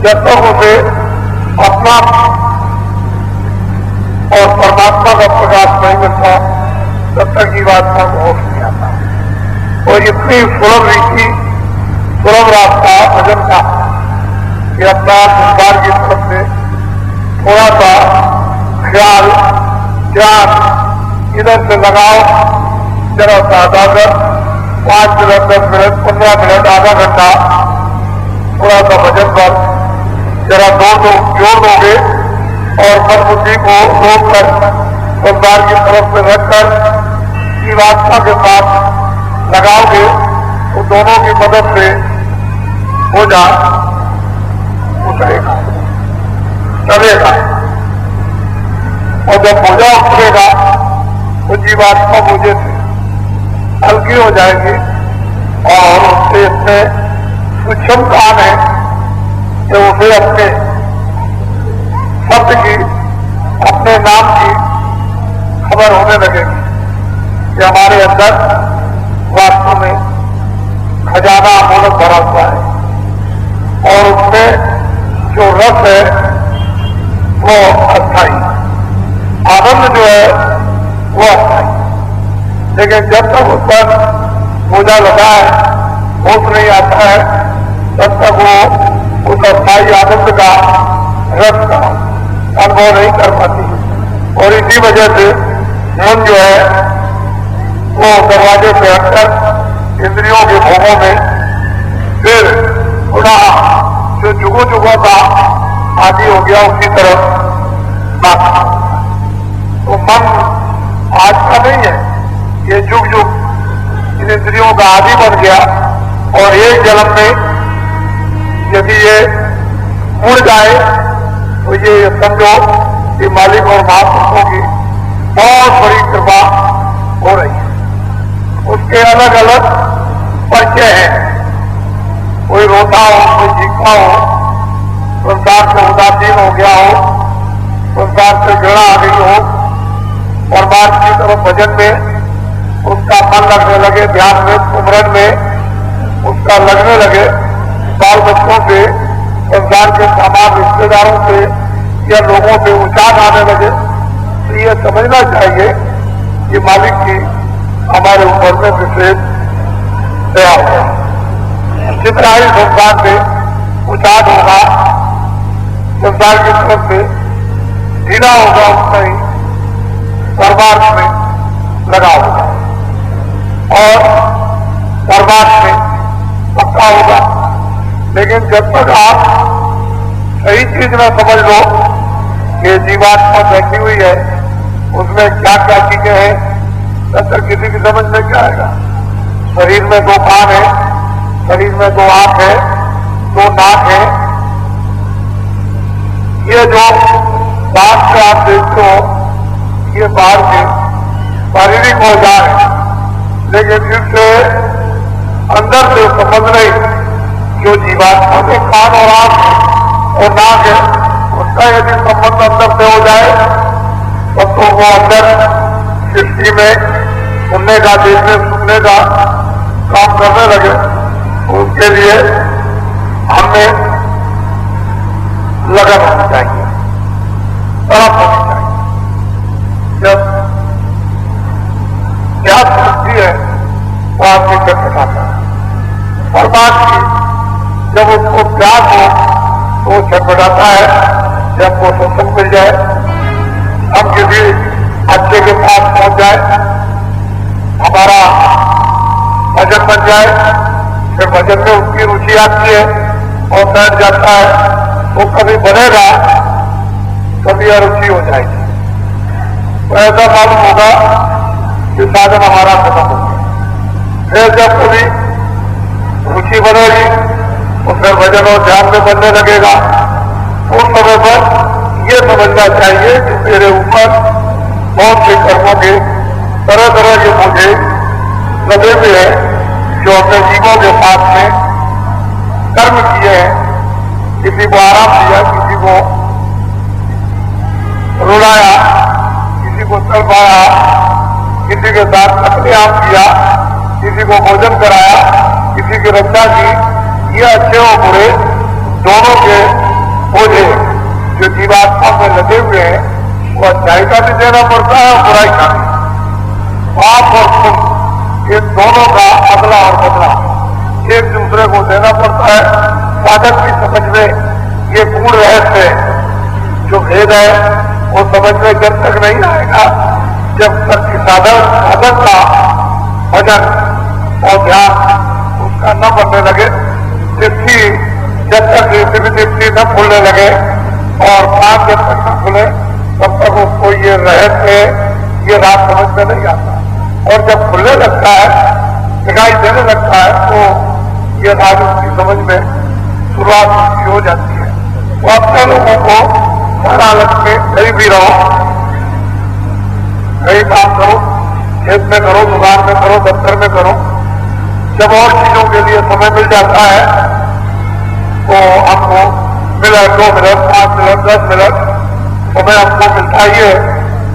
जब तक उसे अपना और परमात्मा का प्रकाश नहीं मिलता तब तक जीवात्मा को होश नहीं आता। और इतनी सुलभ रीति, सुलभ रास्ता भजन का कि अपना संसार की तरफ से थोड़ा सा ख्याल, ध्यान इधर से लगाओ, जरा सा आधा कर 5 मिनट, 10 मिनट, 15 मिनट, आधा घंटा थोड़ा सा भजन पर जरा जोड़ दोगे और मन बुद्धि को रोककर संसार की तरफ से रखकर जीवात्मा के साथ लगाओगे तो दोनों की मदद से बोझा उतरेगा, चलेगा। और जब बोझा उतरेगा तो जीवात्मा बोझे से हल्की हो जाएगी और उससे इतने सूक्ष्म काम है कि उसे अपने शब्द की, अपने नाम की खबर होने लगेगी कि हमारे अंदर वास्तव में खजाना अमोलक भरा हुआ है और उसमें जो रस है वो अस्थाई, आनंद जो है वो अस्थाई। लेकिन जब तक उस पर बोझा लगा है, होश नहीं आता है, तब तक वो उस अस्थाई आनंद का, रस का अनुभव नहीं कर पाती। और इसी वजह से मन जो है वो दरवाजे पे हटकर इंद्रियों के भोगों में फिर पुनः जो जुगों का आदि हो गया उसी तरफ भागता। तो मन आज का नहीं है, ये जुग इन इंद्रियों का आदि बन गया और एक जन्म में यदि ये मुड़ जाए तो ये समझो कि मालिक और महापुरुषों की बहुत बड़ी कृपा हो रही है। उसके अलग अलग परिचय हैं, कोई रोता हो, कोई चीखता हो, संसार से उदासीन हो गया हो, संसार से घृणा आ गई हो, परमात्मा की तरफ भजन में उसका मन लगने लगे, ध्यान में, सुमरन में उसका लगने लगे, बाल बच्चों से, संसार के सामान रिश्तेदारों से या लोगों से उचाट आने लगे, तो ये समझना चाहिए कि मालिक की हमारे ऊपर में विशेष दया होगा। जितना ही संसार से उचाट होगा, संसार की तरफ से ढीला होगा, उतना ही परमार्थ में लगा होगा और परमार्थ में पक्का होगा। लेकिन जब तक आप सही चीज न समझ लो कि जीवात्मा बैठी हुई है, उसमें क्या क्या चीजें हैं, तब तक किसी की समझ में क्या आएगा। शरीर में 2 कान है, शरीर में 2 आंख है, 2 नाक है। ये जो बात से आप देखते हो ये बाहर के शारीरिक औजार है, लेकिन इससे अंदर से समझ नहीं जो जीवात्मा के कान और आंख और नाक है, उसका यदि संबंध अंदर से हो जाए तब तो वो अंदर सृष्टि में सुनने का, देखने सुनने का काम करने लगे। उसके लिए हमें लगन होनी चाहिए, तरफ होनी चाहिए। जब क्या सृष्टि है वो आपकी चटपटाता है, और बात की जब उसको प्यार हो तो वो छटपटाता है। जब वो सत्संग मिल जाए, हम किसी अच्छे के पास पहुंच जाए, हमारा भजन बन जाए, फिर भजन में उसकी रुचि आती है और बैठ जाता है, वो कभी बनेगा, कभी अरुचि हो जाएगी। तो ऐसा मालूम होगा कि साधन हमारा खत्म हो गया। फिर जब कभी रुचि बनेगी तो फिर भजन और ध्यान में बनने लगेगा। उस समय पर यह समझना चाहिए कि मेरे ऊपर बहुत से कर्मों के तरह तरह के मुझे लगे हुए हैं जो अपने जीवों के साथ में कर्म किए हैं। किसी को आराम दिया, किसी को रुलाया, किसी को तड़पाया, किसी के साथ अपने आप किया, किसी को भोजन कराया, किसी की रक्षा की। ये अच्छे और बुरे दोनों के बोझे जो जीवात्मा में लगे हुए हैं वो अच्छाई का भी देना पड़ता है और बुराई का भी। पाप और पुण्य इन दोनों का अगला और बदला एक दूसरे को देना पड़ता है। साधक की समझ में ये पूर्ण रहस्य जो भेद है वो समझ में जब तक नहीं आएगा जब तक कि साधक का भजन और ध्यान उसका न बनने लगे, जिसकी जब तक दृष्टि न खुलने लगे और कान जब तक न खुले तब तक उसको ये रहस्य ये रात समझ में नहीं आता। और जब खुलने लगता है दिखाई देने लगता है तो ये रात उसकी समझ में शुरुआत उसकी हो जाती है। तो अपने लोगों को हर हालत में कहीं भी रहो, कहीं काम करो, खेत में करो, दुकान में करो, दफ्तर में करो, जब और चीजों के लिए समय मिल जाता है तो हमको मिनट 2 मिनट 5 मिनट 10 मिनट समय हमको मिलता ही है।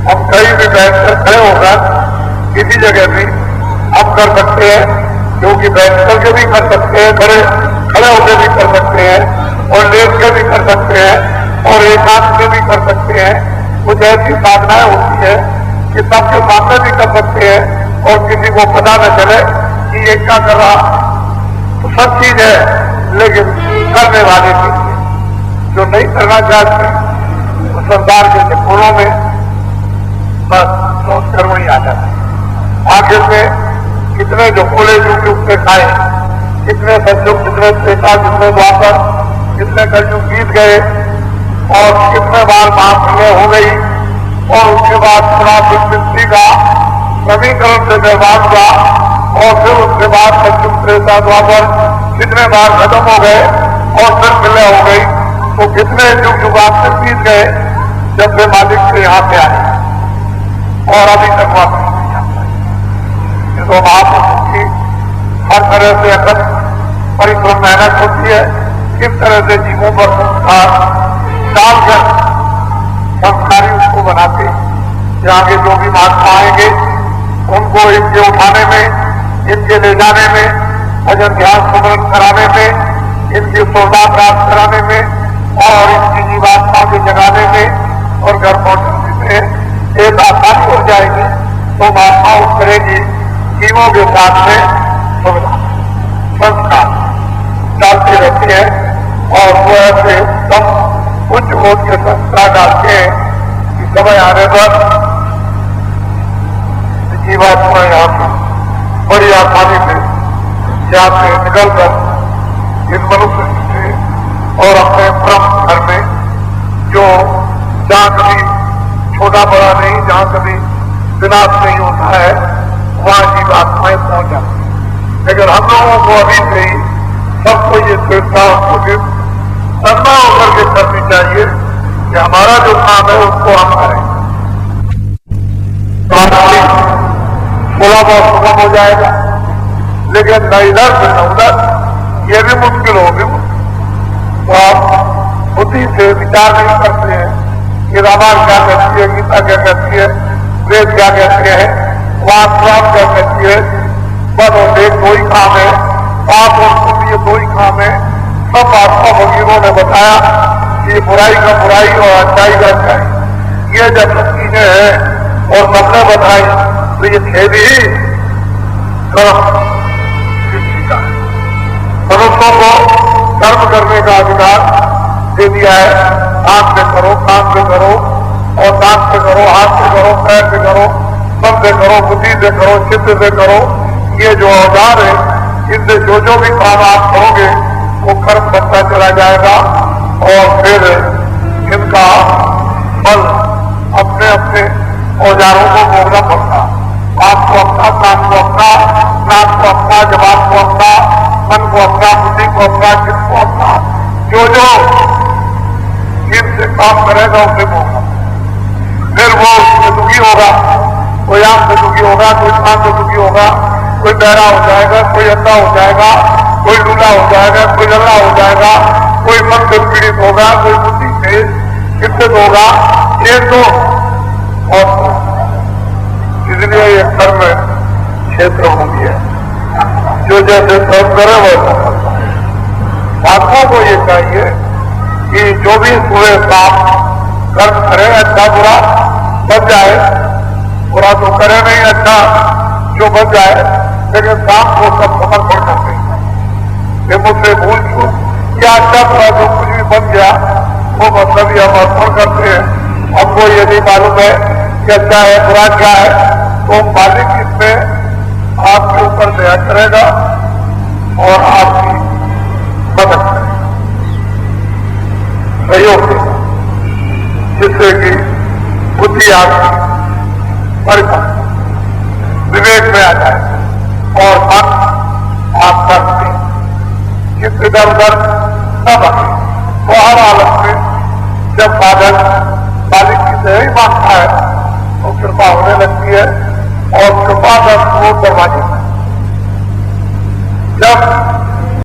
हम कहीं भी बैठकर खड़े होकर किसी जगह भी हम कर सकते हैं, क्योंकि बैठ करके भी कर सकते हैं, खड़े होकर भी कर सकते हैं और लेट के भी कर सकते हैं और एकांत में भी कर सकते हैं। कुछ ऐसी साधनाएं होती है कि सबके सामने भी कर सकते हैं और किसी को पता न चले कि ये क्या कर रहा। तो सब चीज है, लेकिन करने वाले की जो नहीं करना चाहते तो संसार के निपुणों में बस सोच कर वही आ जाते। आखिर में कितने जो खुले युग से खाए, कितने सतयुग, कितने त्रेता, कितने द्वापर, कितने कलयुग बीत गए और कितने बार महाप्रलय हो गई और उसके बाद थोड़ा सृष्टि का समीकरण से निर्माण हुआ और फिर उसके बाद सतयुग त्रेता द्वापर कितने बार खत्म हो गए और फिर प्रलय हो गई। तो कितने युग युगांत से बीत गए जब वे मालिक से यहाँ पे आए और अभी तक वापस नहीं आता। तो महापुरुषों की हर तरह से अगर परिश्रम मेहनत होती है, किस तरह से जीवों पर संस्कार डालकर संस्कारी उसको बनाते, आगे जो भी महात्मा आएंगे उनको इनके उठाने में, इनके ले जाने में, भजन ध्यान सुमरन कराने में, इनकी सौदा प्राप्त कराने में और इनकी जीवात्मा के जगाने में और घर पहुंचाने में एक आसानी हो जाएगी। तो महात्मा उस करेगी जीवों के साथ में सुविधा संस्कार डालते रहते हैं और वो ऐसे सब उच्च कोट के संस्कार डालते हैं कि समय आने पर जीवात्मा यहाँ पर बड़ी आसानी से यहाँ से निकलकर इस मनुष्य से और अपने परम घर में जो जहाँ कभी छोटा बड़ा नहीं, जहाँ कभी विनाश नहीं होता है, वहाँ जीवात्माएं पहुंच जाती है। लेकिन हम लोगों को अभी से ही सबको ये चेष्टा कोशिश सन्ना होकर के करनी चाहिए कि हमारा जो काम है उसको हम करें। थोड़ा बहुत सुगम हो जाएगा, लेकिन न इधर से न उधर ये भी मुश्किल होगी। तो आप बुद्धि से विचार नहीं करते हैं कि रामायण क्या कहती है, गीता क्या कहती है, वेद क्या कहते हैं, वास्तव क्या कहती है। बस और एक दो ही काम है, पाप और पुण्य दो ही काम है। सब आत्मा भगीरों ने बताया कि बुराई का बुराई और अच्छाई का अच्छाई, ये जब सब चीजें हैं और सबने बताई तो ये खेद ही कर्म सृष्टि का है। मनुष्यों को कर्म करने का अधिकार दे दिया है। आंख से करो, कान से करो और नाक से करो, हाथ से करो, पैर से करो, मन से करो, बुद्धि से करो, चित्त से करो। ये जो औजार है इनसे जो भी काम आप करोगे वो कर्म बनता चला जाएगा और फिर इनका फल अपने अपने औजारों को भोगना पड़ता। आंख को अपना, कान को अपना, नाक को अपना, जबान को अपना, मन को अपना, बुद्धि को अपना, चित्त को अपना। जो इनसे काम करेगा उसे होगा। फिर वो उससे दुखी होगा, कोई आंख से दुखी होगा, कोई कान से दुखी होगा, कोई बहरा हो जाएगा, कोई अंधा हो जाएगा, कोई लूला हो जाएगा, कोई लल्ला हो जाएगा, कोई मन से पीड़ित होगा, कोई बुद्धि से चिंतित होगा। ये तो और इसलिए ये कर्म क्षेत्र होती है, जो जैसे कर्म करे वैसा करता है। आत्मा को ये चाहिए कि जो भी पूरे काम कर्म करे, अच्छा बुरा बन जाए, बुरा तो करे नहीं, अच्छा जो बन जाए, लेकिन काम को सब समर्पण करते हैं। ये मुझसे भूल चूक या अच्छा बुरा जो कुछ भी बन गया वो मतलब ये हम अर्पण करते हैं। हमको ये नहीं मालूम है कि अच्छा है बुरा क्या है, तो मालिक इसमें आपके ऊपर दया करेगा और आपकी मदद करेगा, सहयोग देगा, जिससे कि बुद्धि आपकी परिपक्व विवेक में आ जाए और मन आपका चित्त इधर उधर न बने। तो हर हालत में जब बादल मालिक की दया ही मांगता है तो कृपा होने लगती है और कृपा का वो दरवाजे में जब